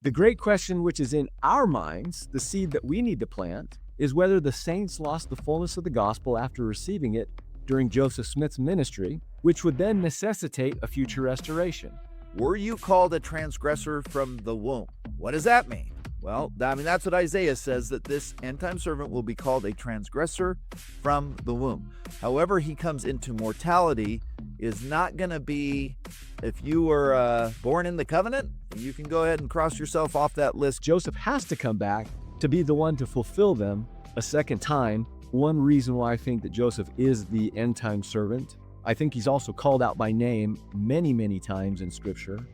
The great question which is in our minds, the seed that we need to plant, is whether the saints lost the fullness of the gospel after receiving it during Joseph Smith's ministry, which would then necessitate a future restoration. Were you called a transgressor from the womb? What does that mean? Well, that's what Isaiah says, that this end-time servant will be called a transgressor from the womb. However, he comes into mortality is not going to be, if you were born in the covenant, you can go ahead and cross yourself off that list. Joseph has to come back to be the one to fulfill them a second time. One reason why I think that Joseph is the end-time servant. I think he's also called out by name many, many times in Scripture.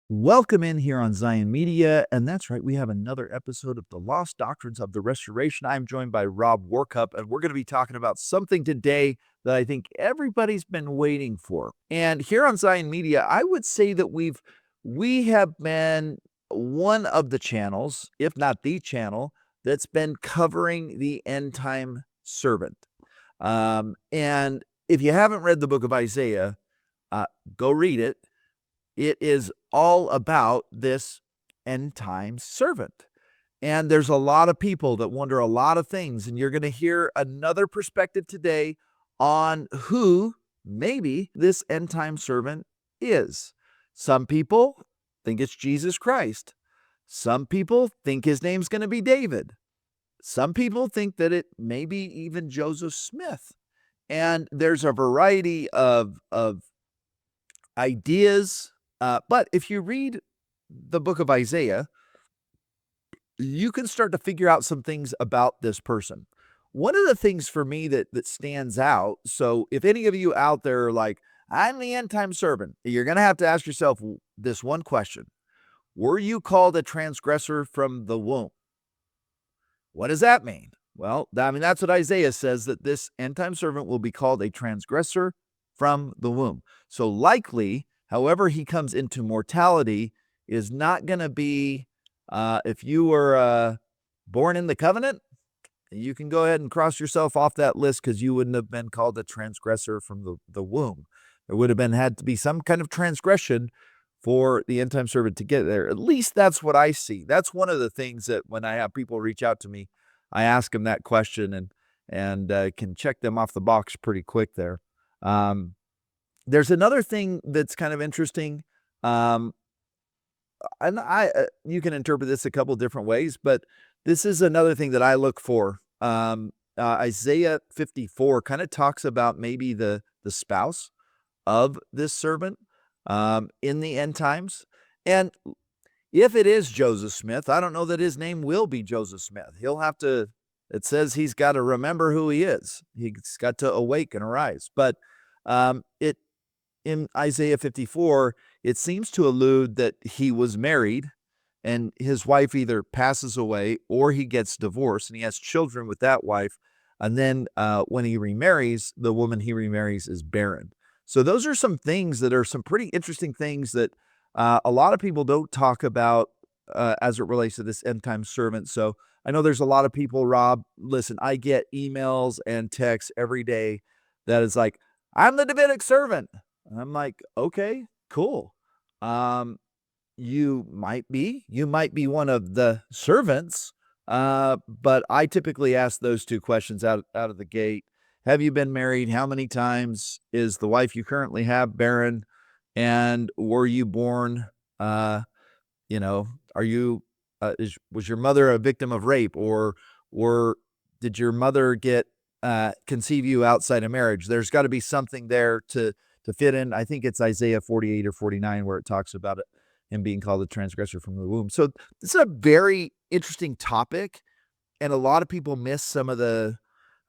Welcome in here on Zion Media, and that's right, we have another episode of the Lost Doctrines of the Restoration. I'm joined by Rob Warkup, and we're going to be talking about something today that I think everybody's been waiting for. And here on Zion Media, I would say that we have been one of the channels, if not the channel, that's been covering the end time servant. And if you haven't read the book of Isaiah, go read it. It is all about this end time servant. And there's a lot of people that wonder a lot of things. And you're going to hear another perspective today on who maybe this end time servant is. Some people think it's Jesus Christ. Some people think his name's going to be David. Some people think that it may be even Joseph Smith. And there's a variety of ideas. But if you read the book of Isaiah, you can start to figure out some things about this person. One of the things for me that stands out, so if any of you out there are like, I'm the end-time servant, you're going to have to ask yourself this one question. Were you called a transgressor from the womb? What does that mean? Well, that's what Isaiah says, that this end-time servant will be called a transgressor from the womb. So likely, however he comes into mortality is not going to be, if you were born in the covenant, you can go ahead and cross yourself off that list because you wouldn't have been called a transgressor from the womb. There would have had to be some kind of transgression for the end-time servant to get there. At least that's what I see. That's one of the things that when I have people reach out to me, I ask them that question and can check them off the box pretty quick there. There's another thing that's kind of interesting, and you can interpret this a couple different ways, but this is another thing that I look for. Isaiah 54 kind of talks about maybe the spouse of this servant in the end times. And if it is Joseph Smith, I don't know that his name will be Joseph Smith. He'll have to, it says he's got to remember who he is. He's got to awake and arise. But in Isaiah 54, it seems to allude that he was married and his wife either passes away or he gets divorced and he has children with that wife. And then when he remarries, the woman he remarries is barren. So those are some things that are some pretty interesting things that a lot of people don't talk about as it relates to this end time servant. So I know there's a lot of people, Rob, listen, I get emails and texts every day that is like, I'm the Davidic servant. And I'm like, okay, cool. You might be one of the servants, but I typically ask those two questions out of the gate. Have you been married? How many times? Is the wife you currently have barren? And were you born, are you, was your mother a victim of rape or did your mother conceive you outside of marriage? There's got to be something there to fit in. I think it's Isaiah 48 or 49 where it talks about it, him being called a transgressor from the womb. So this is a very interesting topic, and a lot of people miss some of the,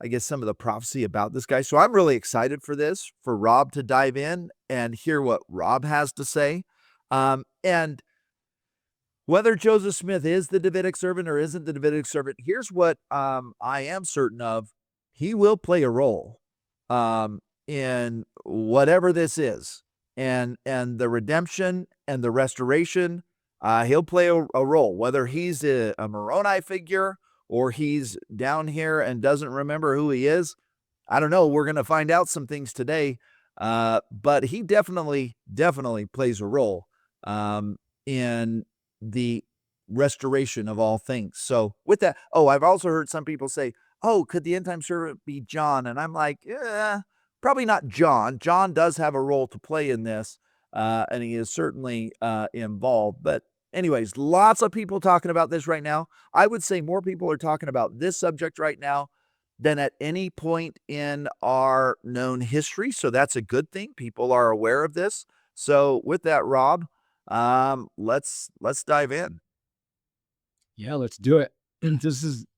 I guess, some of the prophecy about this guy. So I'm really excited for this, for Rob to dive in and hear what Rob has to say. And whether Joseph Smith is the Davidic servant or isn't the Davidic servant, here's what I am certain of. He will play a role in whatever this is. And the redemption and the restoration, he'll play a role, whether he's a Moroni figure or he's down here and doesn't remember who he is. I don't know. We're going to find out some things today. But he definitely plays a role in the restoration of all things. So with that, I've also heard some people say, could the end time servant be John? And I'm like, probably not John. John does have a role to play in this, and he is certainly involved. But anyways, lots of people talking about this right now. I would say more people are talking about this subject right now than at any point in our known history. So that's a good thing. People are aware of this. So with that, Rob, let's dive in. Yeah, let's do it.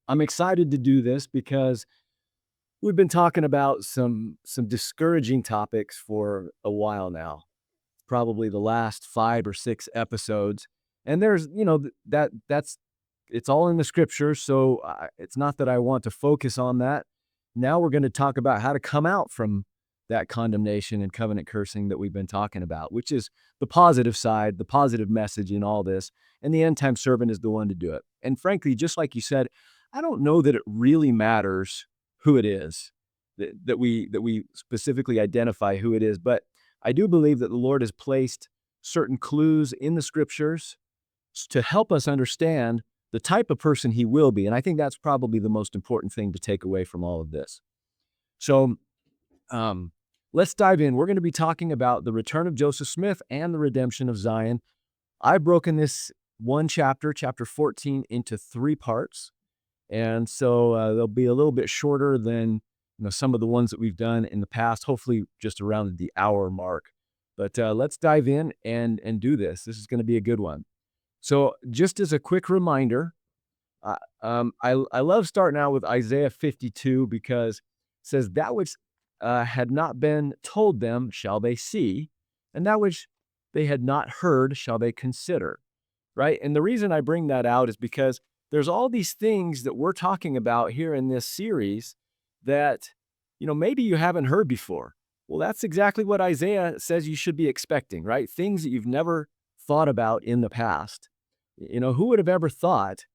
I'm excited to do this because we've been talking about some discouraging topics for a while now, probably the last 5 or 6 episodes. And there's, that's it's all in the scriptures, so it's not that I want to focus on that. Now we're going to talk about how to come out from that condemnation and covenant cursing that we've been talking about, which is the positive side, the positive message in all this. And the end time servant is the one to do it. And frankly, just like you said, I don't know that it really matters who it is that we specifically identify who it is, but I do believe that the Lord has placed certain clues in the scriptures to help us understand the type of person he will be. And I think that's probably the most important thing to take away from all of this. So let's dive in. We're going to be talking about the return of Joseph Smith and the redemption of Zion. I've broken this one chapter 14, into 3 parts. And so they'll be a little bit shorter than some of the ones that we've done in the past, hopefully just around the hour mark. But let's dive in and do this. This is going to be a good one. So just as a quick reminder, I love starting out with Isaiah 52 because it says, that which had not been told them shall they see, and that which they had not heard shall they consider, right? And the reason I bring that out is because there's all these things that we're talking about here in this series that, maybe you haven't heard before. Well, that's exactly what Isaiah says you should be expecting, right? Things that you've never thought about in the past. Who would have ever thought,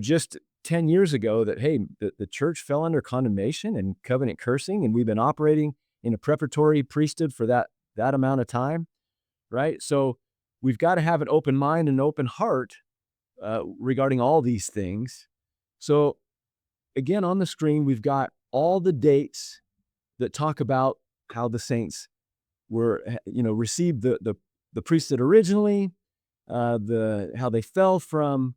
just 10 years ago that, hey, the church fell under condemnation and covenant cursing, and we've been operating in a preparatory priesthood for that amount of time, right? So we've got to have an open mind and open heart regarding all these things. So again, on the screen, we've got all the dates that talk about how the saints were, received the priesthood originally, how they fell from,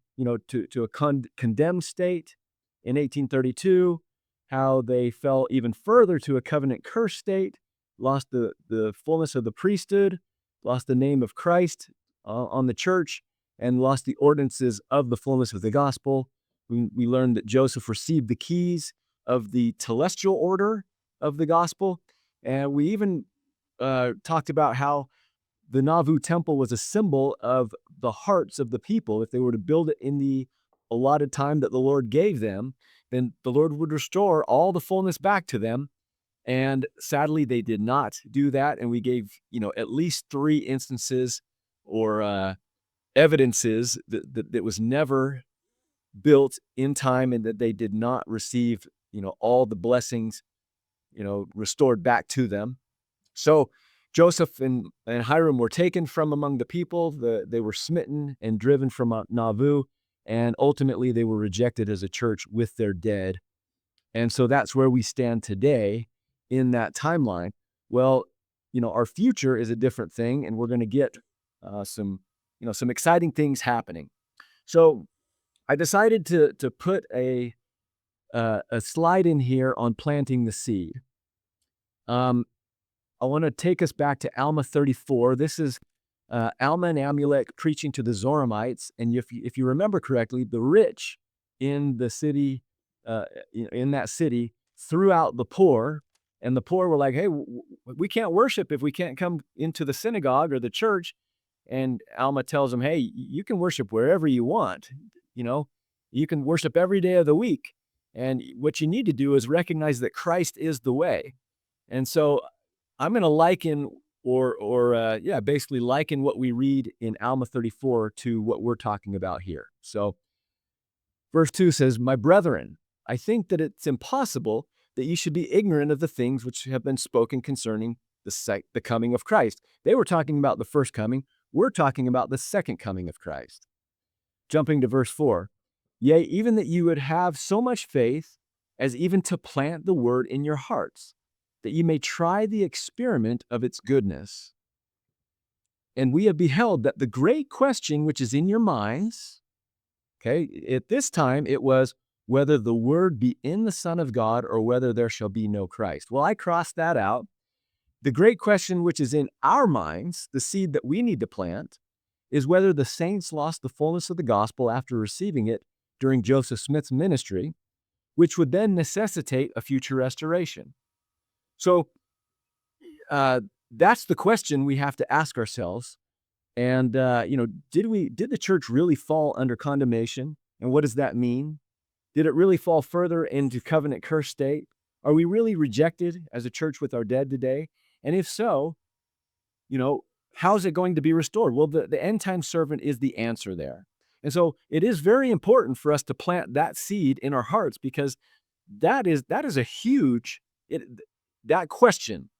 to a condemned state in 1832, how they fell even further to a covenant cursed state, lost the fullness of the priesthood, lost the name of Christ on the church, and lost the ordinances of the fullness of the gospel. We learned that Joseph received the keys of the telestial order of the gospel. And we even talked about how the Nauvoo temple was a symbol of the hearts of the people. If they were to build it in the allotted time that the Lord gave them, then the Lord would restore all the fullness back to them. And sadly, they did not do that. And we gave, at least 3 instances or evidences that was never built in time and that they did not receive, all the blessings, restored back to them. So Joseph and Hiram were taken from among the people. They were smitten and driven from Nauvoo, and ultimately they were rejected as a church with their dead. And so that's where we stand today in that timeline. Well, our future is a different thing, and we're going to get some exciting things happening. So I decided to put a slide in here on planting the seed. I want to take us back to Alma 34. This is Alma and Amulek preaching to the Zoramites. And if you remember correctly, the rich in the city, in that city, threw out the poor, and the poor were like, "Hey, we can't worship if we can't come into the synagogue or the church." And Alma tells them, "Hey, you can worship wherever you want. You know, you can worship every day of the week. And what you need to do is recognize that Christ is the way." And so I'm going to liken basically liken what we read in Alma 34 to what we're talking about here. So verse 2 says, "My brethren, I think that it's impossible that you should be ignorant of the things which have been spoken concerning the coming of Christ." They were talking about the first coming. We're talking about the second coming of Christ. Jumping to verse 4, "Yea, even that you would have so much faith as even to plant the word in your hearts, that you may try the experiment of its goodness. And we have beheld that the great question which is in your minds," okay, at this time it was whether the word be in the Son of God or whether there shall be no Christ. Well, I crossed that out. The great question which is in our minds, the seed that we need to plant, is whether the saints lost the fullness of the gospel after receiving it during Joseph Smith's ministry, which would then necessitate a future restoration. So that's the question we have to ask ourselves. And did the church really fall under condemnation? And what does that mean? Did it really fall further into covenant curse state? Are we really rejected as a church with our dead today? And if so, how's it going to be restored? Well, the end time servant is the answer there. And so it is very important for us to plant that seed in our hearts, because that is a huge, that question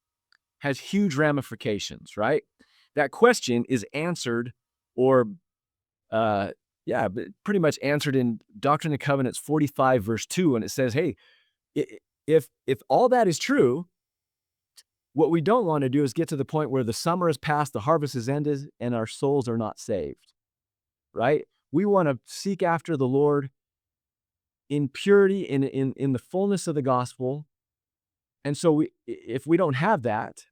has huge ramifications, right? That question is answered or, pretty much answered in Doctrine and Covenants 45 verse 2. And it says, hey, if all that is true, what we don't want to do is get to the point where the summer is past, the harvest is ended, and our souls are not saved, right? We want to seek after the Lord in purity, in the fullness of the gospel. And so if we don't have that,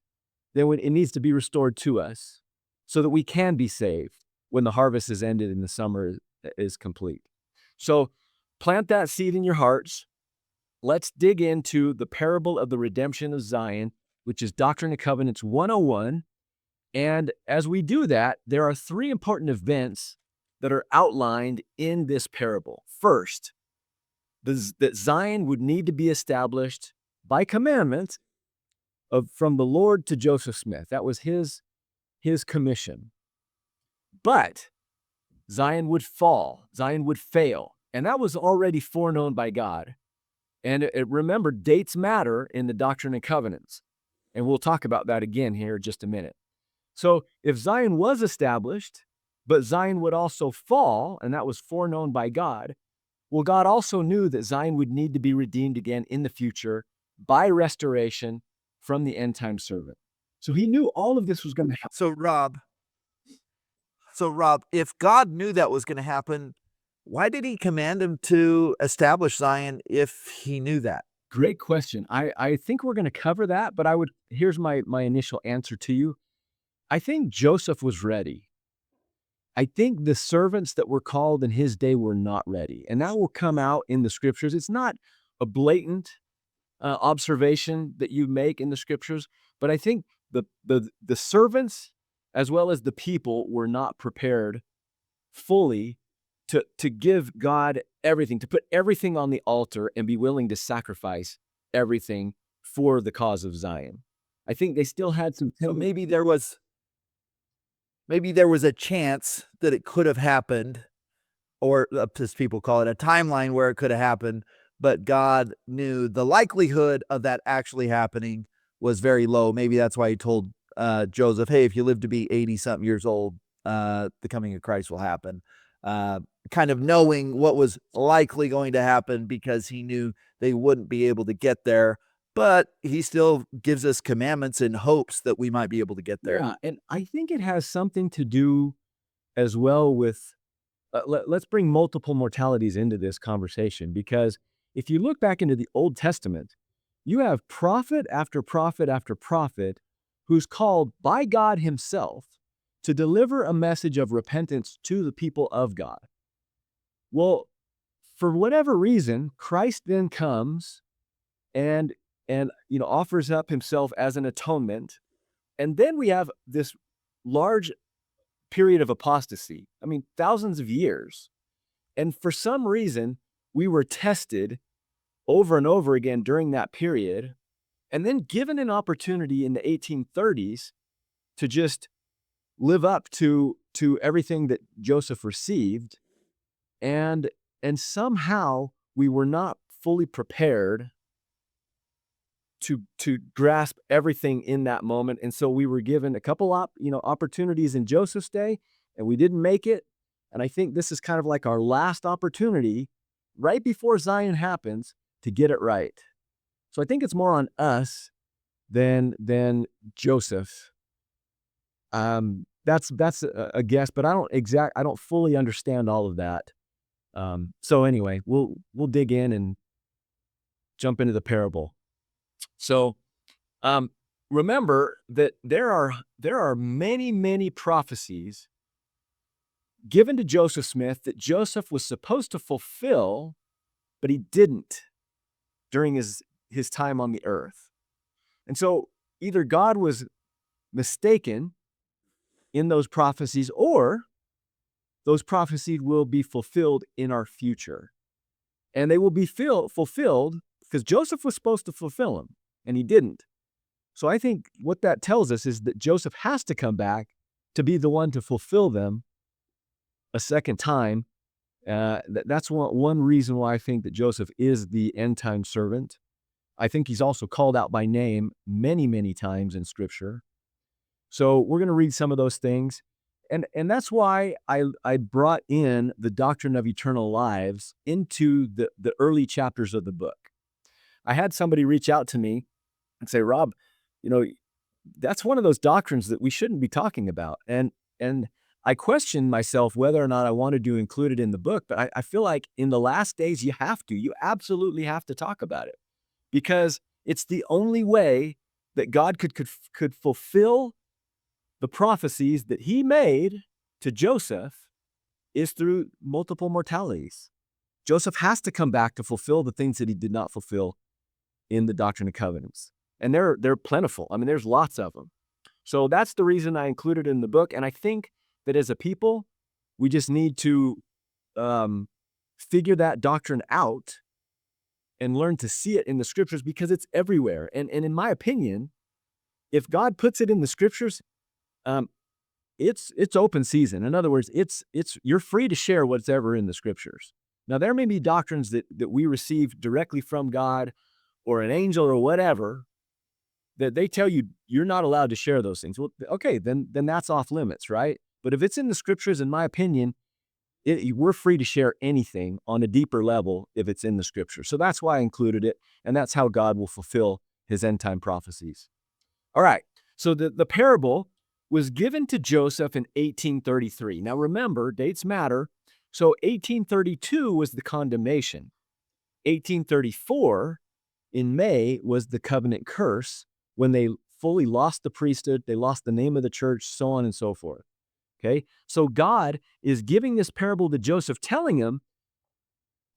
then it needs to be restored to us so that we can be saved when the harvest is ended and the summer is complete. So plant that seed in your hearts. Let's dig into the parable of the redemption of Zion, which is Doctrine and Covenants 101. And as we do that, there are three important events that are outlined in this parable. First, that Zion would need to be established by commandment from the Lord to Joseph Smith. That was his commission. But Zion would fall, Zion would fail, and that was already foreknown by God. And remember, dates matter in the Doctrine and Covenants, and we'll talk about that again here in just a minute. So if Zion was established, but Zion would also fall, and that was foreknown by God, well, God also knew that Zion would need to be redeemed again in the future by restoration from the end-time servant. So he knew all of this was going to happen. So Rob, if God knew that was going to happen, why did he command him to establish Zion if he knew that? Great question. I think we're going to cover that, but here's my initial answer to you. I think Joseph was ready. I think the servants that were called in his day were not ready. And that will come out in the scriptures. It's not a blatant observation that you make in the scriptures, but I think the servants as well as the people were not prepared fully to give God everything, to put everything on the altar and be willing to sacrifice everything for the cause of Zion. I think they still had some. So maybe there was a chance that it could have happened, or as people call it, a timeline where it could have happened, but God knew the likelihood of that actually happening was very low. Maybe that's why he told Joseph, hey, if you live to be 80-something years old, the coming of Christ will happen. Kind of knowing what was likely going to happen because he knew they wouldn't be able to get there. But he still gives us commandments in hopes that we might be able to get there. Yeah, and I think it has something to do as well with, let's bring multiple mortalities into this conversation, because if you look back into the Old Testament, you have prophet after prophet after prophet who's called by God himself to deliver a message of repentance to the people of God. Well, for whatever reason, Christ then comes and offers up himself as an atonement. And then we have this large period of apostasy. I mean, thousands of years. And for some reason, we were tested over and over again during that period, and then given an opportunity in the 1830s to just live up to everything that Joseph received, and somehow we were not fully prepared to grasp everything in that moment. And so we were given a couple opportunities in Joseph's day, and we didn't make it. And I think this is kind of like our last opportunity right before Zion happens to get it right. So I think it's more on us than Joseph. That's a guess, but I don't fully understand all of that. So anyway, we'll dig in and jump into the parable. So remember that there are many prophecies given to Joseph Smith that Joseph was supposed to fulfill, but he didn't during his time on the earth. And so either God was mistaken in those prophecies, or those prophecies will be fulfilled in our future. And they will be fulfilled because Joseph was supposed to fulfill them, and he didn't. So I think what that tells us is that Joseph has to come back to be the one to fulfill them a second time. That's one reason why I think that Joseph is the end-time servant. I think he's also called out by name many times in Scripture. So we're going to read some of those things. And that's why I brought in the doctrine of eternal lives into the early chapters of the book. I had somebody reach out to me and say, Rob, that's one of those doctrines that we shouldn't be talking about. And I questioned myself whether or not I wanted to include it in the book, but I feel like in the last days, you absolutely have to talk about it, because it's the only way that God could fulfill the prophecies that he made to Joseph is through multiple mortalities. Joseph has to come back to fulfill the things that he did not fulfill in the Doctrine and Covenants. And they're plentiful. I mean, there's lots of them. So that's the reason I included it in the book. And I think that as a people, we just need to figure that doctrine out and learn to see it in the Scriptures, because it's everywhere. And in my opinion, if God puts it in the Scriptures, it's open season. In other words, you're free to share what's ever in the Scriptures. Now, there may be doctrines that we receive directly from God or an angel or whatever that they tell you you're not allowed to share those things. Well, okay, then that's off limits, right? But if it's in the Scriptures, in my opinion, we're free to share anything on a deeper level if it's in the Scripture. So that's why I included it, and that's how God will fulfill his end-time prophecies. All right, so the parable was given to Joseph in 1833. Now remember, dates matter. So 1832 was the condemnation. 1834 in May was the covenant curse, when they fully lost the priesthood, they lost the name of the church, so on and so forth. Okay, so God is giving this parable to Joseph, telling him,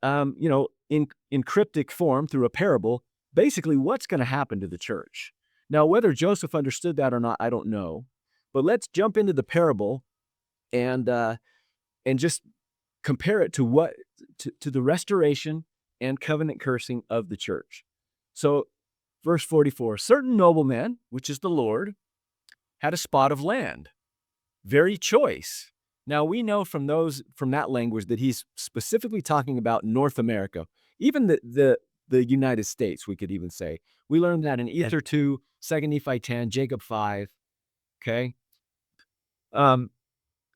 in cryptic form through a parable, basically what's going to happen to the church. Now, whether Joseph understood that or not, I don't know. But let's jump into the parable and just compare it to the restoration and covenant cursing of the church. So, verse 44, certain nobleman, which is the Lord, had a spot of land, very choice. Now, we know from that language that he's specifically talking about North America, even the United States, we could even say. We learned that in Ether 2, 2 Nephi 10, Jacob 5, okay?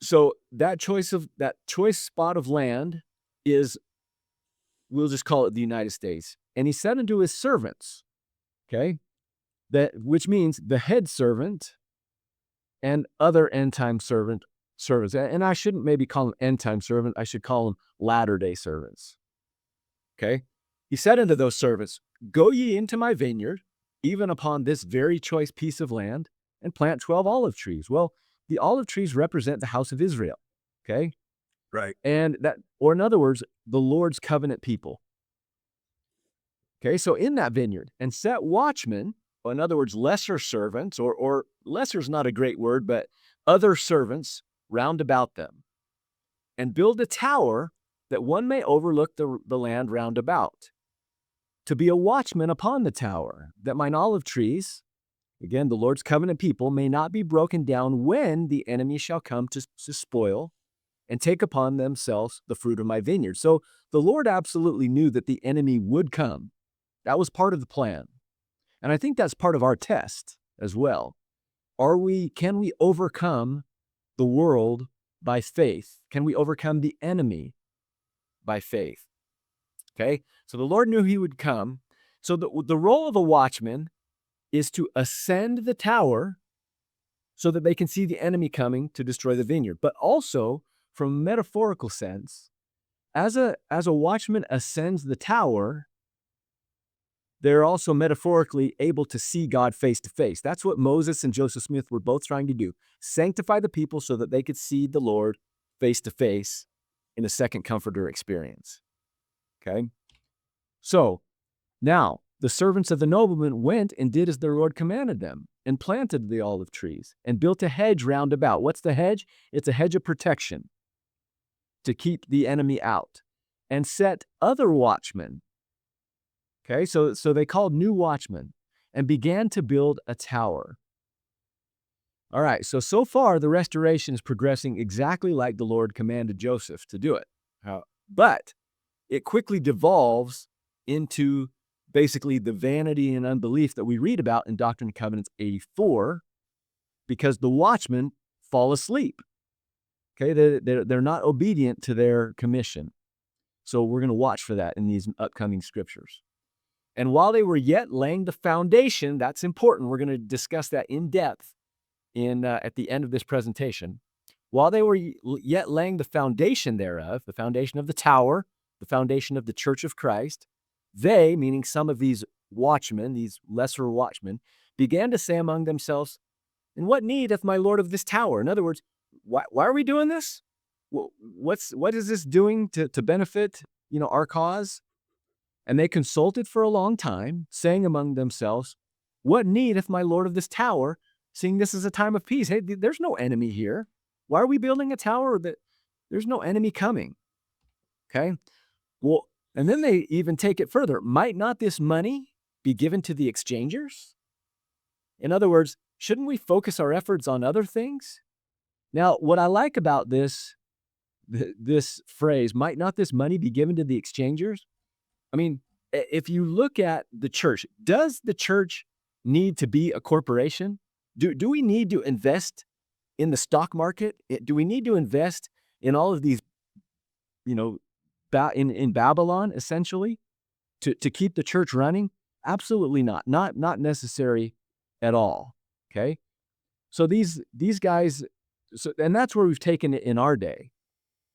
So that choice spot of land is, we'll just call it the United States. And he said unto his servants, okay, which means the head servant and other end-time servants. And I shouldn't maybe call them end-time servant. I should call them latter-day servants. Okay? He said unto those servants, go ye into my vineyard, even upon this very choice piece of land, and plant 12 olive trees. Well, the olive trees represent the house of Israel. Okay? Right. And or in other words, the Lord's covenant people. Okay, so in that vineyard, and set watchmen, or in other words, lesser servants, or lesser is not a great word, but other servants round about them, and build a tower that one may overlook the land round about, to be a watchman upon the tower, that mine olive trees, again, the Lord's covenant people, may not be broken down when the enemy shall come to spoil and take upon themselves the fruit of my vineyard. So the Lord absolutely knew that the enemy would come. That was part of the plan. And I think that's part of our test as well. Can we overcome the world by faith? Can we overcome the enemy by faith? Okay, so the Lord knew he would come. So the role of a watchman is to ascend the tower so that they can see the enemy coming to destroy the vineyard. But also, from a metaphorical sense, as a watchman ascends the tower, they're also metaphorically able to see God face to face. That's what Moses and Joseph Smith were both trying to do. Sanctify the people so that they could see the Lord face to face in a second comforter experience. Okay? So, now, the servants of the nobleman went and did as their Lord commanded them, and planted the olive trees, and built a hedge round about. What's the hedge? It's a hedge of protection to keep the enemy out, and set other watchmen. Okay, so they called new watchmen, and began to build a tower. All right, so far the restoration is progressing exactly like the Lord commanded Joseph to do it. But it quickly devolves into basically the vanity and unbelief that we read about in Doctrine and Covenants 84, because the watchmen fall asleep. Okay, they're not obedient to their commission. So we're going to watch for that in these upcoming scriptures. And while they were yet laying the foundation, that's important. We're going to discuss that in depth at the end of this presentation. While they were yet laying the foundation thereof, the foundation of the tower, the foundation of the church of Christ, they, meaning some of these watchmen, these lesser watchmen, began to say among themselves, "And what need hath my Lord of this tower?" In other words, why are we doing this? What is this doing to benefit, our cause? And they consulted for a long time, saying among themselves, "What need hath my Lord of this tower, seeing this is a time of peace?" Hey, there's no enemy here. Why are we building a tower that there's no enemy coming? Okay. Well, and then they even take it further. Might not this money be given to the exchangers? In other words, shouldn't we focus our efforts on other things? Now, what I like about this phrase, might not this money be given to the exchangers? I mean, if you look at the church, does the church need to be a corporation? Do we need to invest in the stock market? Do we need to invest in all of these, in Babylon, essentially, to keep the church running? Absolutely not. Not necessary at all. Okay? So these guys, and that's where we've taken it in our day.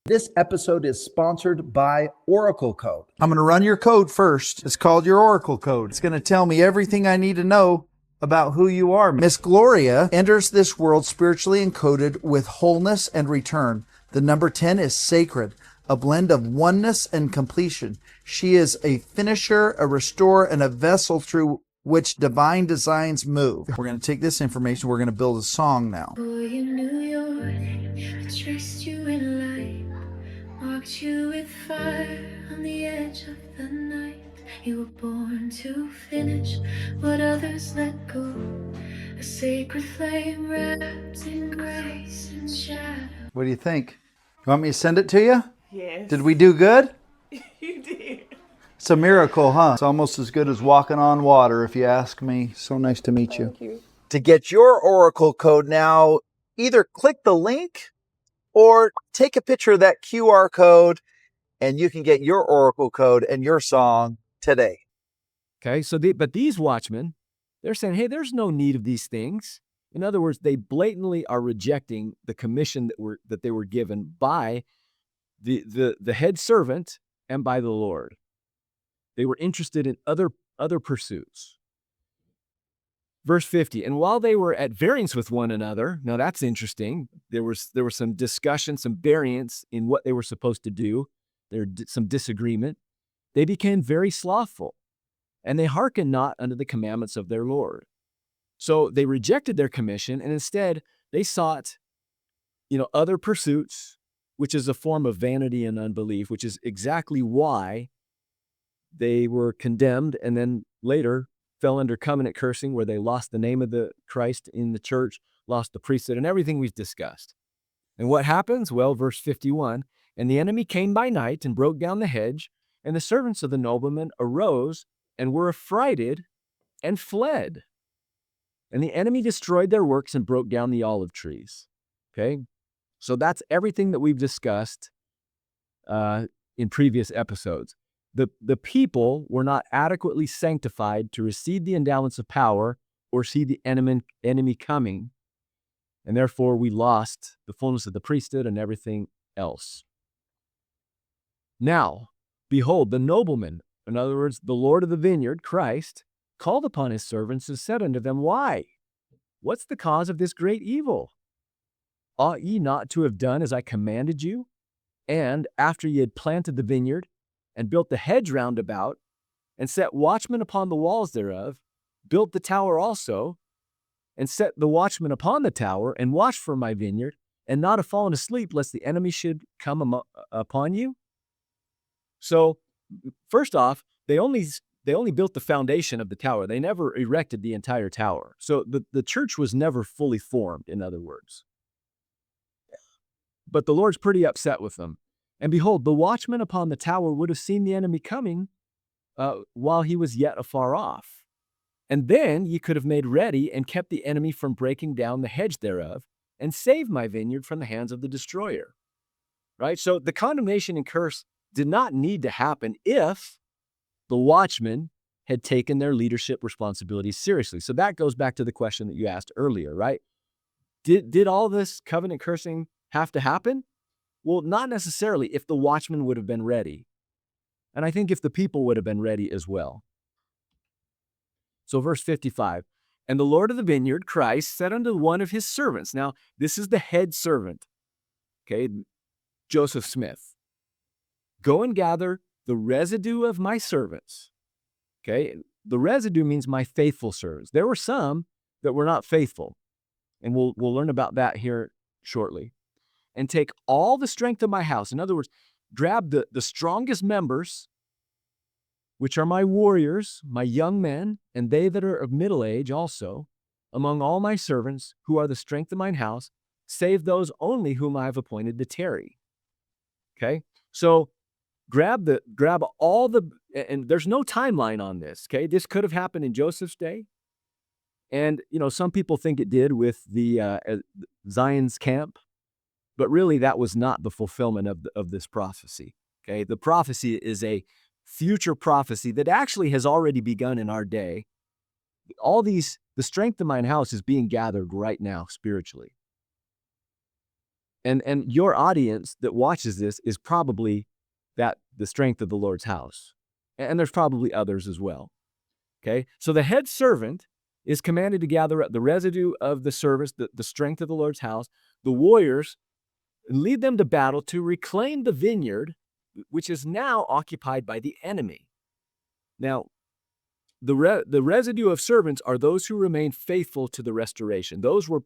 This episode is sponsored by Oraqel Code. I'm going to run your code first. It's called your Oraqel Code. It's going to tell me everything I need to know about who you are. Miss Gloria enters this world spiritually encoded with wholeness and return. The number 10 is sacred, a blend of oneness and completion. She is a finisher, a restorer, and a vessel through which divine designs move. We're going to take this information. We're going to build a song now. Boy, you knew your name. I traced you in light, marked you with fire on the edge of the night. You were born to finish what others let go, a sacred flame wrapped in grace and shadow. What do you think? You want me to send it to you? Yes. Did we do good? You did. It's a miracle, huh? It's almost as good as walking on water, if you ask me. So nice to meet you. Thank you. To get your Oraqel Code now, either click the link or take a picture of that QR code and you can get your Oraqel Code and your song today. Okay, but these watchmen, they're saying, hey, there's no need of these things. In other words, they blatantly are rejecting the commission that they were given by the head servant and by the Lord. They were interested in other pursuits. Verse 50, and while they were at variance with one another, now that's interesting. There was some discussion, some variance in what they were supposed to do. There some disagreement. They became very slothful and they hearkened not unto the commandments of their Lord. So they rejected their commission, and instead they sought, other pursuits, which is a form of vanity and unbelief, which is exactly why they were condemned and then later fell under covenant cursing, where they lost the name of the Christ in the church, lost the priesthood, and everything we've discussed. And what happens? Well, verse 51, and the enemy came by night and broke down the hedge, and the servants of the nobleman arose and were affrighted and fled. And the enemy destroyed their works and broke down the olive trees. Okay? So that's everything that we've discussed in previous episodes. The people were not adequately sanctified to receive the endowments of power or see the enemy coming, and therefore we lost the fullness of the priesthood and everything else. Now, behold, the nobleman, in other words, the Lord of the vineyard, Christ, called upon his servants and said unto them, Why? What's the cause of this great evil? Ought ye not to have done as I commanded you? And after ye had planted the vineyard, and built the hedge round about, and set watchmen upon the walls thereof, built the tower also, and set the watchmen upon the tower, and watched for my vineyard, and not have fallen asleep, lest the enemy should come upon you? So, first off, they only built the foundation of the tower. They never erected the entire tower. So the church was never fully formed, in other words. But the Lord's pretty upset with them. And behold, the watchman upon the tower would have seen the enemy coming while he was yet afar off. And then ye could have made ready and kept the enemy from breaking down the hedge thereof, and saved my vineyard from the hands of the destroyer. Right? So the condemnation and curse did not need to happen if the watchmen had taken their leadership responsibilities seriously. So that goes back to the question that you asked earlier, right? Did all this covenant cursing have to happen? Well, not necessarily if the watchmen would have been ready. And I think if the people would have been ready as well. So verse 55, and the Lord of the vineyard, Christ, said unto one of his servants. Now, this is the head servant, okay, Joseph Smith. Go and gather the residue of my servants. Okay, the residue means my faithful servants. There were some that were not faithful, and we'll learn about that here shortly. And take all the strength of my house. In other words, grab the strongest members, which are my warriors, my young men, and they that are of middle age also, among all my servants, who are the strength of mine house, save those only whom I have appointed to tarry. Okay, so grab all the, and there's no timeline on this. Okay, this could have happened in Joseph's day, and some people think it did with the Zion's camp. But really, that was not the fulfillment of this prophecy. Okay, the prophecy is a future prophecy that actually has already begun in our day. The strength of mine house is being gathered right now spiritually. And your audience that watches this is probably the strength of the Lord's house. And there's probably others as well. Okay, so the head servant is commanded to gather up the residue of the service, the strength of the Lord's house, the warriors, and lead them to battle to reclaim the vineyard, which is now occupied by the enemy. Now, the residue of servants are those who remain faithful to the restoration. Those were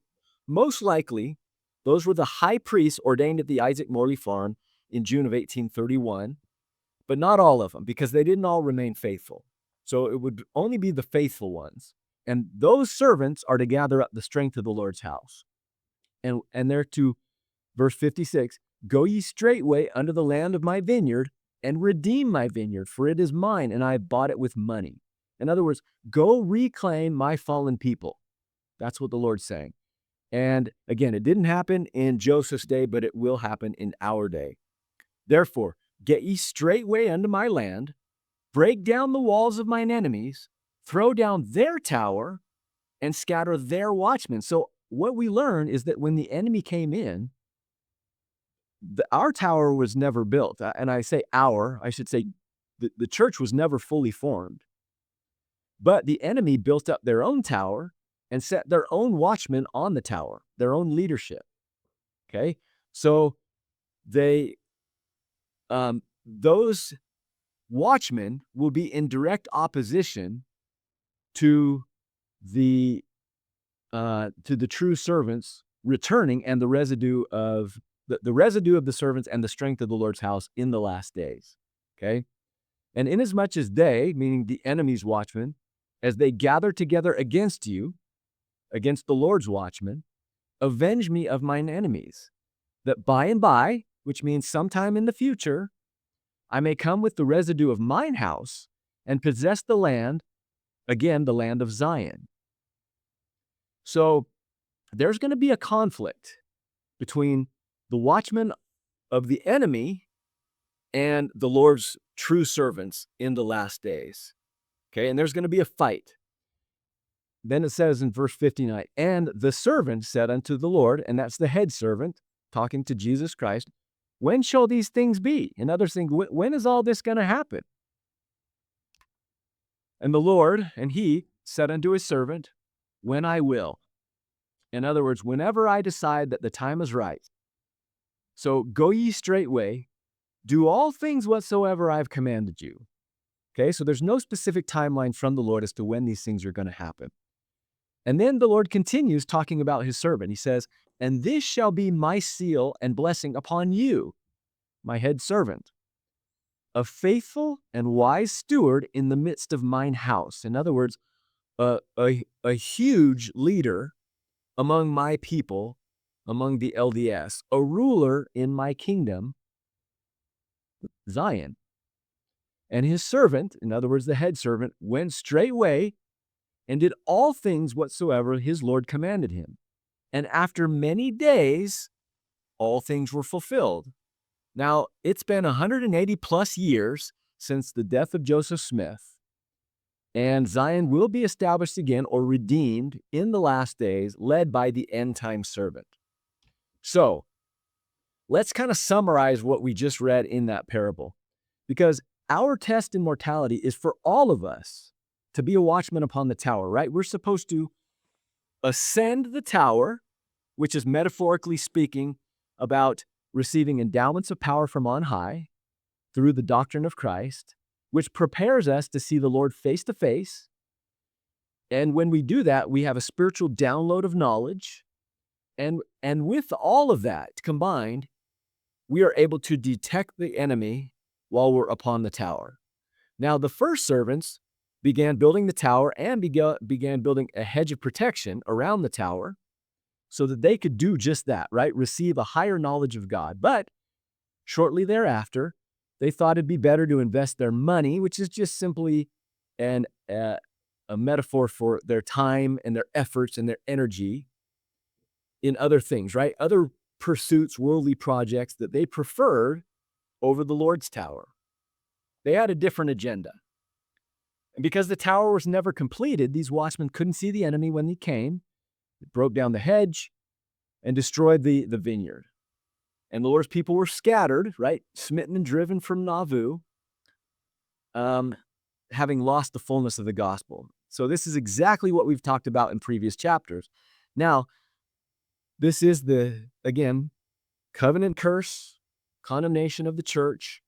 the high priests ordained at the Isaac Morley farm in June of 1831, but not all of them, because they didn't all remain faithful. So it would only be the faithful ones. And those servants are to gather up the strength of the Lord's house. And they're to, verse 56, go ye straightway unto the land of my vineyard, and redeem my vineyard, for it is mine, and I have bought it with money. In other words, go reclaim my fallen people. That's what the Lord's saying. And again, it didn't happen in Joseph's day, but it will happen in our day. Therefore, get ye straightway unto my land, break down the walls of mine enemies, throw down their tower, and scatter their watchmen. So what we learn is that when the enemy came in, our tower was never built. And I say I should say the church was never fully formed. But the enemy built up their own tower and set their own watchmen on the tower, their own leadership. Okay? So those watchmen will be in direct opposition to the true servants returning and the residue of the servants and the strength of the Lord's house in the last days. Okay? And inasmuch as they, meaning the enemy's watchmen, as they gather together against you, against the Lord's watchmen, avenge me of mine enemies, that by and by, which means sometime in the future, I may come with the residue of mine house and possess the land, again, the land of Zion. So there's going to be a conflict between the watchmen of the enemy and the Lord's true servants in the last days. Okay, and there's going to be a fight. Then it says in verse 59, and the servant said unto the Lord, and that's the head servant talking to Jesus Christ, when shall these things be? In other things, when is all this going to happen? And the Lord, and he said unto his servant, when I will. In other words, whenever I decide that the time is right. So go ye straightway, do all things whatsoever I've commanded you. Okay, so there's no specific timeline from the Lord as to when these things are going to happen. And then the Lord continues talking about his servant. He says, and this shall be my seal and blessing upon you, my head servant, a faithful and wise steward in the midst of mine house. In other words, a huge leader among my people, among the LDS, a ruler in my kingdom, Zion. And his servant, in other words, the head servant, went straightway and did all things whatsoever his Lord commanded him. And after many days, all things were fulfilled. Now, it's been 180 plus years since the death of Joseph Smith, and Zion will be established again or redeemed in the last days, led by the end-time servant. So, let's kind of summarize what we just read in that parable, because our test in mortality is for all of us to be a watchman upon the tower, right? We're supposed to ascend the tower, which is metaphorically speaking about receiving endowments of power from on high through the doctrine of Christ, which prepares us to see the Lord face to face. And when we do that, we have a spiritual download of knowledge. And with all of that combined, we are able to detect the enemy while we're upon the tower. Now, the first servants began building the tower and began building a hedge of protection around the tower so that they could do just that, right? Receive a higher knowledge of God. But shortly thereafter, they thought it'd be better to invest their money, which is just simply a metaphor for their time and their efforts and their energy in other things, right? Other pursuits, worldly projects that they preferred over the Lord's tower. They had a different agenda. And because the tower was never completed, these watchmen couldn't see the enemy when he came. It broke down the hedge and destroyed the vineyard. And the Lord's people were scattered, right? Smitten and driven from Nauvoo, having lost the fullness of the gospel. So this is exactly what we've talked about in previous chapters. Now, this is again, covenant curse, condemnation of the church.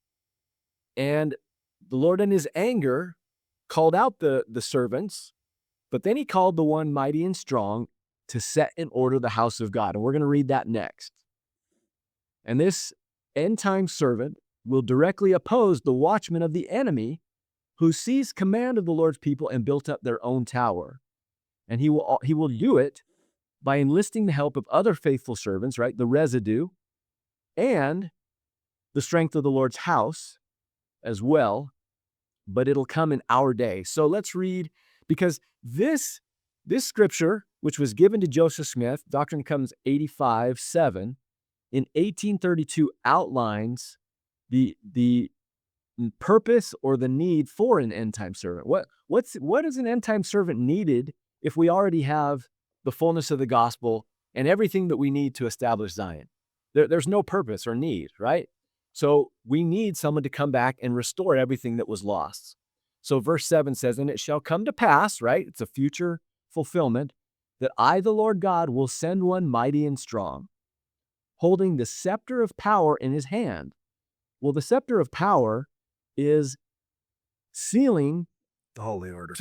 And the Lord in his anger called out the servants, but then he called the one mighty and strong to set in order the house of God. And we're going to read that next. And this end-time servant will directly oppose the watchman of the enemy who seized command of the Lord's people and built up their own tower. And he will do it by enlisting the help of other faithful servants, right? The residue and the strength of the Lord's house as well, but it'll come in our day. So let's read, because this scripture, which was given to Joseph Smith, Doctrine and Covenants 85:7, in 1832 outlines the purpose or the need for an end-time servant. What is an end-time servant needed if we already have the fullness of the gospel and everything that we need to establish Zion? There's no purpose or need, right? So we need someone to come back and restore everything that was lost. So verse 7 says, and it shall come to pass, right? It's a future fulfillment, that I, the Lord God, will send one mighty and strong, holding the scepter of power in his hand. Well, the scepter of power is sealing The holy order.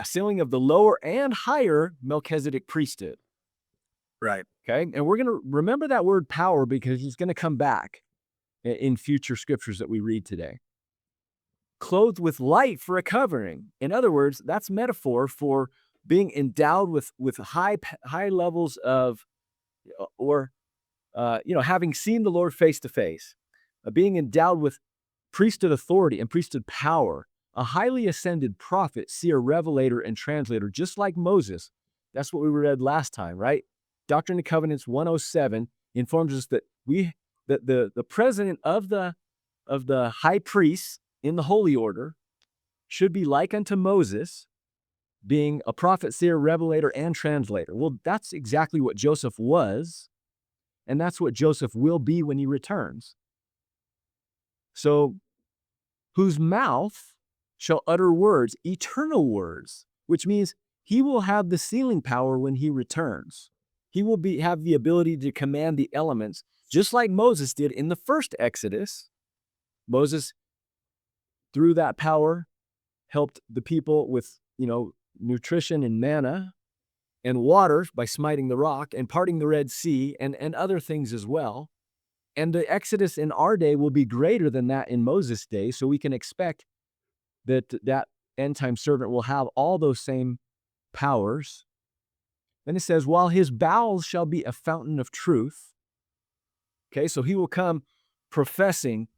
sealing of the lower and higher Melchizedek priesthood. Right. Okay. And we're going to remember that word power because it's going to come back in future scriptures that we read today. Clothed with light for a covering. In other words, that's metaphor for being endowed with high levels of, having seen the Lord face to face, being endowed with priesthood authority and priesthood power, a highly ascended prophet, seer, revelator, and translator, just like Moses. That's what we read last time, right? Doctrine and Covenants 107 informs us that the president of the high priests in the holy order should be like unto Moses, being a prophet, seer, revelator, and translator. Well, that's exactly what Joseph was, and that's what Joseph will be when he returns. So, whose mouth shall utter words, eternal words, which means he will have the sealing power when he returns. He will have the ability to command the elements, just like Moses did in the first Exodus. Moses, through that power, helped the people with, nutrition and manna and water by smiting the rock and parting the Red Sea and other things as well. And the Exodus in our day will be greater than that in Moses' day, so we can expect that end-time servant will have all those same powers. Then it says, while his bowels shall be a fountain of truth. Okay, so he will come professing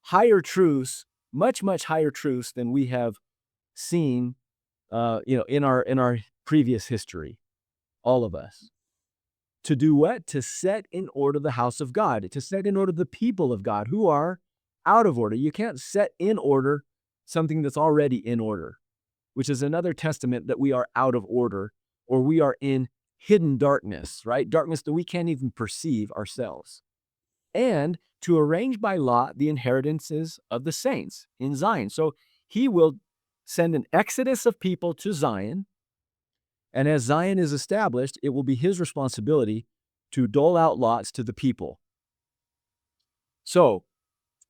higher truths, much, much higher truths than we have seen, in our previous history, all of us. To do what? To set in order the house of God, to set in order the people of God who are out of order. You can't set in order something that's already in order, which is another testament that we are out of order, or we are in hidden darkness, right? Darkness that we can't even perceive ourselves. And to arrange by lot the inheritances of the saints in Zion. So he will send an exodus of people to Zion. And as Zion is established, it will be his responsibility to dole out lots to the people. So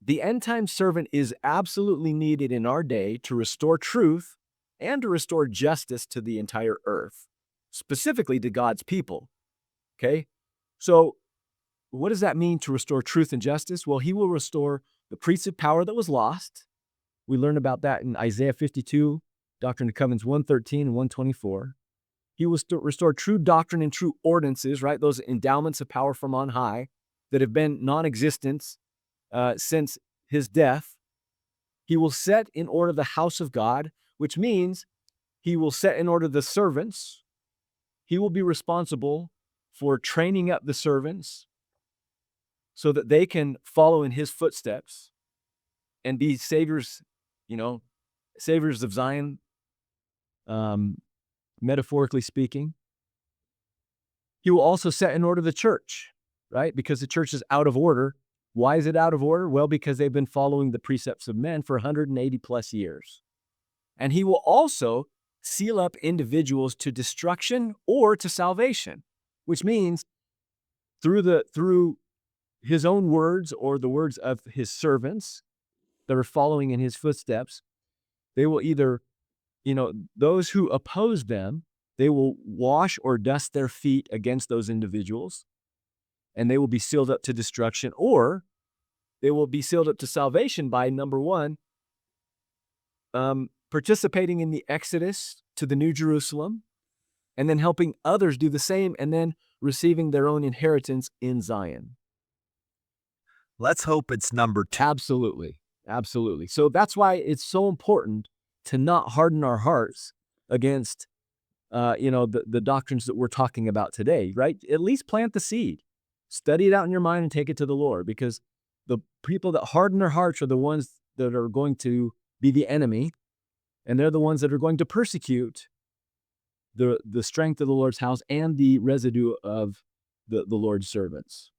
the end-time servant is absolutely needed in our day to restore truth and to restore justice to the entire earth, specifically to God's people. Okay? So what does that mean to restore truth and justice? Well, he will restore the priesthood power that was lost. We learn about that in Isaiah 52, Doctrine and Covenants 113 and 124. He will restore true doctrine and true ordinances, right? Those endowments of power from on high that have been non-existent since his death. He will set in order the house of God, which means he will set in order the servants. He will be responsible for training up the servants so that they can follow in his footsteps and be saviors, saviors of Zion, metaphorically speaking. He will also set in order the church, right? Because the church is out of order. Why is it out of order? Well, because they've been following the precepts of men for 180 plus years. And he will also seal up individuals to destruction or to salvation, which means through his own words or the words of his servants that are following in his footsteps, they will either, those who oppose them, they will wash or dust their feet against those individuals, and they will be sealed up to destruction, or they will be sealed up to salvation by, number one, participating in the Exodus to the New Jerusalem, and then helping others do the same, and then receiving their own inheritance in Zion. Let's hope it's number 2. Absolutely. Absolutely. So that's why it's so important to not harden our hearts against, the doctrines that we're talking about today, right? At least plant the seed. Study it out in your mind and take it to the Lord, because the people that harden their hearts are the ones that are going to be the enemy, and they're the ones that are going to persecute the strength of the Lord's house and the residue of the Lord's servants.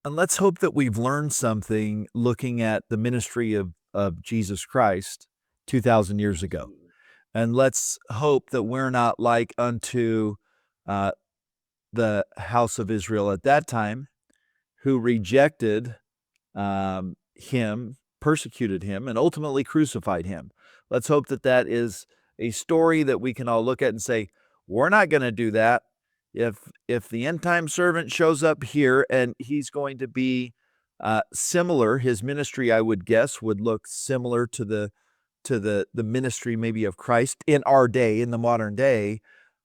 And let's hope that we've learned something looking at the ministry of Jesus Christ 2,000 years ago. And let's hope that we're not like unto the house of Israel at that time, who rejected him persecuted him and ultimately crucified him. Let's hope that that is a story that we can all look at and say, we're not going to do that. If the end time servant shows up here and he's going to be similar, his ministry, I would guess, would look similar to the ministry maybe of Christ in our day, in the modern day.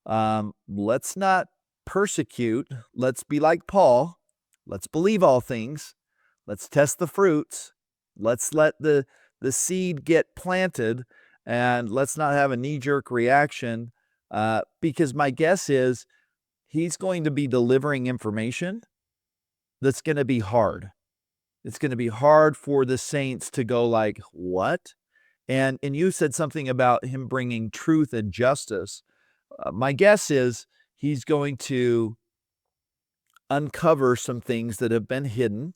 Let's not persecute. Let's be like Paul. Let's believe all things. Let's test the fruits. Let's let the seed get planted, and let's not have a knee-jerk reaction, because my guess is he's going to be delivering information that's going to be hard. It's going to be hard for the saints to go like, what? And you said something about him bringing truth and justice. My guess is he's going to uncover some things that have been hidden.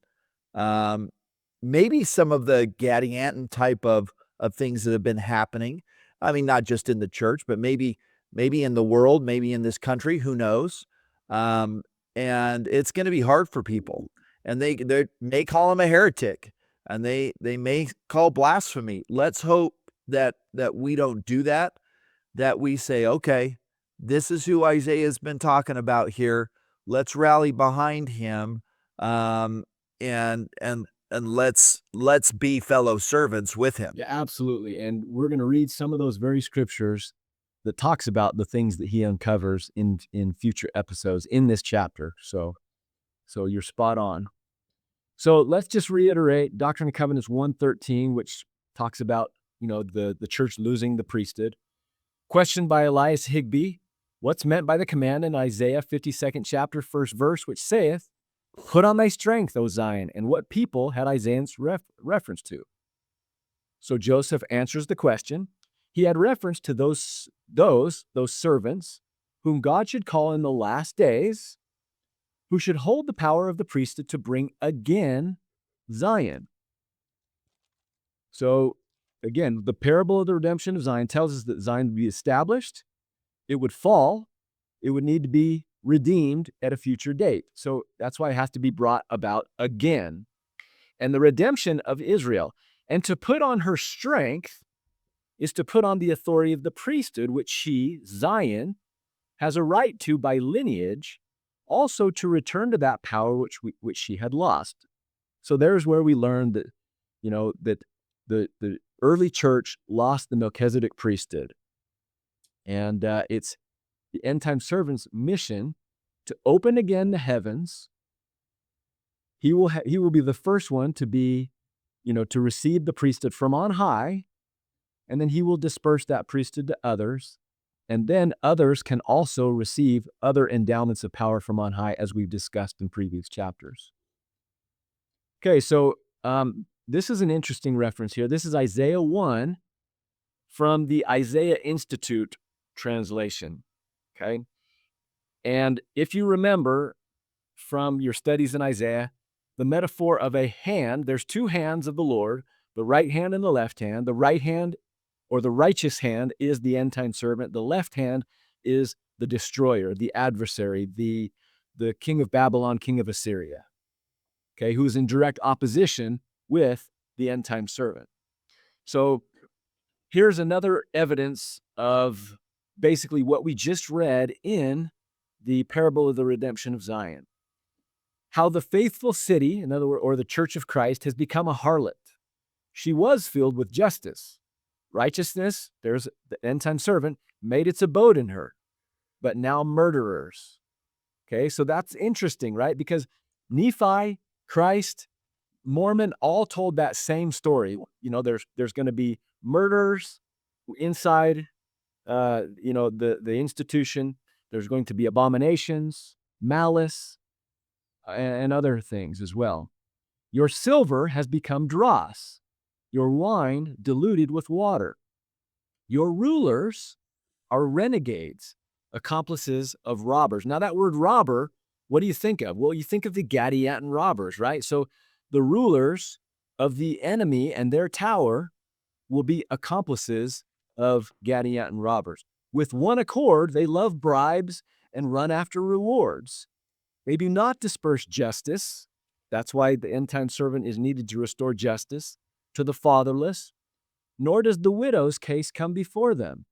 Maybe some of the Gadianton type of things that have been happening. I mean, not just in the church, but maybe in the world, maybe in this country, who knows? And it's going to be hard for people. And they may call him a heretic, and they may call blasphemy. Let's hope that we don't do that, that we say, okay, this is who Isaiah's been talking about here. Let's rally behind him, and let's be fellow servants with him. Yeah, absolutely. And we're going to read some of those very scriptures that talks about the things that he uncovers in future episodes in this chapter. So you're spot on. So let's just reiterate Doctrine and Covenants 1:13, which talks about, the church losing the priesthood. Question by Elias Higbee: what's meant by the command in Isaiah 52nd chapter, 1st verse, which saith, "Put on thy strength, O Zion," and what people had Isaiah's reference to? So Joseph answers the question. He had reference to those servants whom God should call in the last days, who should hold the power of the priesthood to bring again Zion. So again, the parable of the redemption of Zion tells us that Zion would be established, it would fall, it would need to be redeemed at a future date. So that's why it has to be brought about again. And the redemption of Israel. And to put on her strength is to put on the authority of the priesthood, which she, Zion, has a right to by lineage, also to return to that power which she had lost. So there's where we learn that, that the early church lost the Melchizedek priesthood. And it's the end time servant's mission to open again the heavens. He will be the first one to be, to receive the priesthood from on high, and then he will disperse that priesthood to others. And then others can also receive other endowments of power from on high, as we've discussed in previous chapters. Okay, so this is an interesting reference here. This is Isaiah 1 from the Isaiah Institute translation. Okay, and if you remember from your studies in Isaiah, the metaphor of a hand, there's two hands of the Lord, the right hand and the left hand. The right hand, or the righteous hand, is the end-time servant. The left hand is the destroyer, the adversary, the king of Babylon, king of Assyria, okay, who's in direct opposition with the end-time servant. So here's another evidence of basically what we just read in the parable of the redemption of Zion. How the faithful city, in other words, or the church of Christ, has become a harlot. She was filled with justice. Righteousness, there's the end-time servant, made its abode in her, but now murderers. Okay, so that's interesting, right? Because Nephi, Christ, Mormon all told that same story. There's going to be murderers inside, the institution. There's going to be abominations, malice, and other things as well. Your silver has become dross, your wine diluted with water. Your rulers are renegades, accomplices of robbers. Now that word robber, what do you think of? Well, you think of the Gadianton robbers, right? So the rulers of the enemy and their tower will be accomplices of Gadianton robbers. With one accord, they love bribes and run after rewards. They do not disperse justice. That's why the end-time servant is needed to restore justice. to the fatherless, nor does the widow's case come before them.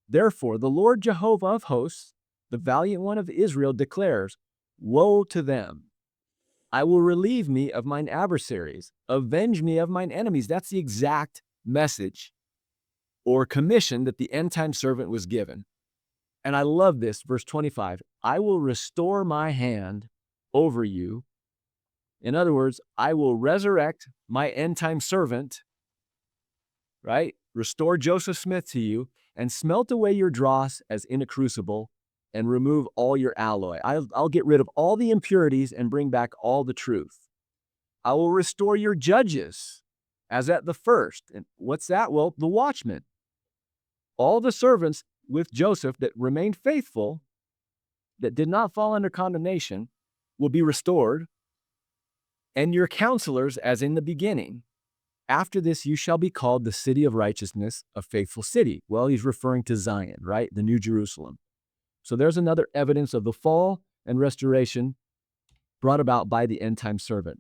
Therefore, the Lord Jehovah of hosts, the valiant one of Israel, declares, Woe to them! I will relieve me of mine adversaries, avenge me of mine enemies. That's the exact message or commission that the end-time servant was given. And I love this, verse 25. I will restore my hand over you. In other words, I will resurrect my end-time servant, right? Restore Joseph Smith to you and smelt away your dross as in a crucible and remove all your alloy. I'll get rid of all the impurities and bring back all the truth. I will restore your judges as at the first. And what's that? Well, the watchmen. All the servants with Joseph that remained faithful, that did not fall under condemnation, will be restored. And your counselors as in the beginning. After this, you shall be called the city of righteousness, a faithful city. Well, he's referring to Zion, right? The New Jerusalem. So there's another evidence of the fall and restoration brought about by the end-time servant.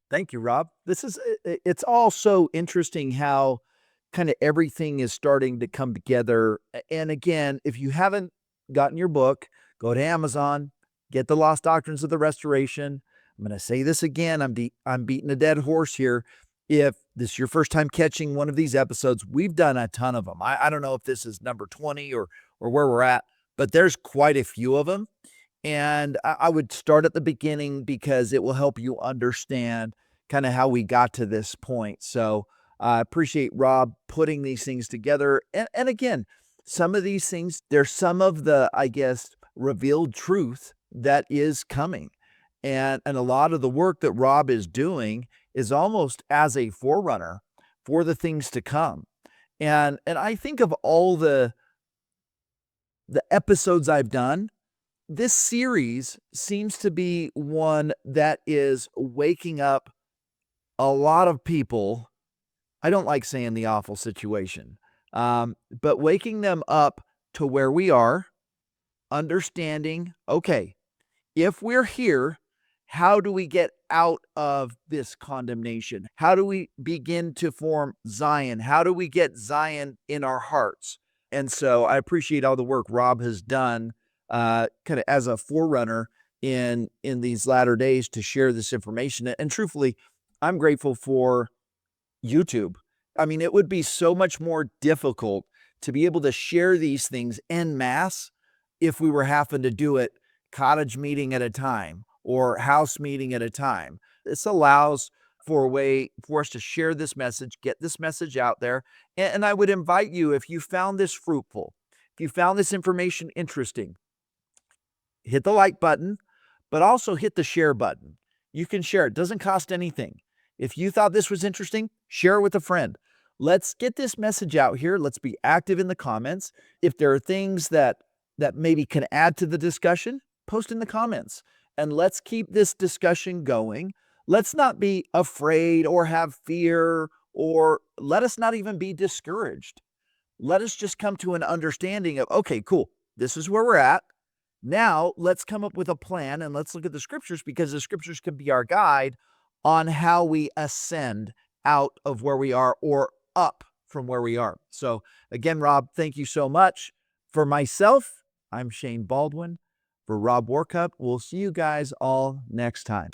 Thank you, Rob. It's all so interesting how kind of everything is starting to come together. And again, if you haven't gotten your book, go to Amazon, get the Lost Doctrines of the Restoration. I'm going to say this again. I'm beating a dead horse here. If this is your first time catching one of these episodes, we've done a ton of them. I don't know if this is number 20 or where we're at, but there's quite a few of them. And I would start at the beginning because it will help you understand kind of how we got to this point. So I appreciate Rob putting these things together. And again, some of these things, there's some of the, I guess, revealed truth that is coming. And a lot of the work that Rob is doing is almost as a forerunner for the things to come. And I think of all the episodes I've done, this series seems to be one that is waking up a lot of people. I don't like saying the awful situation, but waking them up to where we are, understanding, okay, if we're here, how do we get out of this condemnation? How do we begin to form Zion? How do we get Zion in our hearts? And so I appreciate all the work Rob has done kind of as a forerunner in these latter days to share this information. And truthfully, I'm grateful for YouTube. I mean, it would be so much more difficult to be able to share these things en masse if we were having to do it cottage meeting at a time or house meeting at a time. This allows for a way for us to share this message, get this message out there. And I would invite you, if you found this fruitful, if you found this information interesting, hit the like button, but also hit the share button. You can share. It doesn't cost anything. If you thought this was interesting, share it with a friend. Let's get this message out here. Let's be active in the comments. If there are things that maybe can add to the discussion, post in the comments. And let's keep this discussion going. Let's not be afraid or have fear, or let us not even be discouraged. Let us just come to an understanding of, okay, cool, this is where we're at. Now let's come up with a plan and let's look at the scriptures, because the scriptures can be our guide on how we ascend out of where we are or up from where we are. So again, Rob, thank you so much. For myself, I'm Shane Baldwin. For Rob Warcup, we'll see you guys all next time.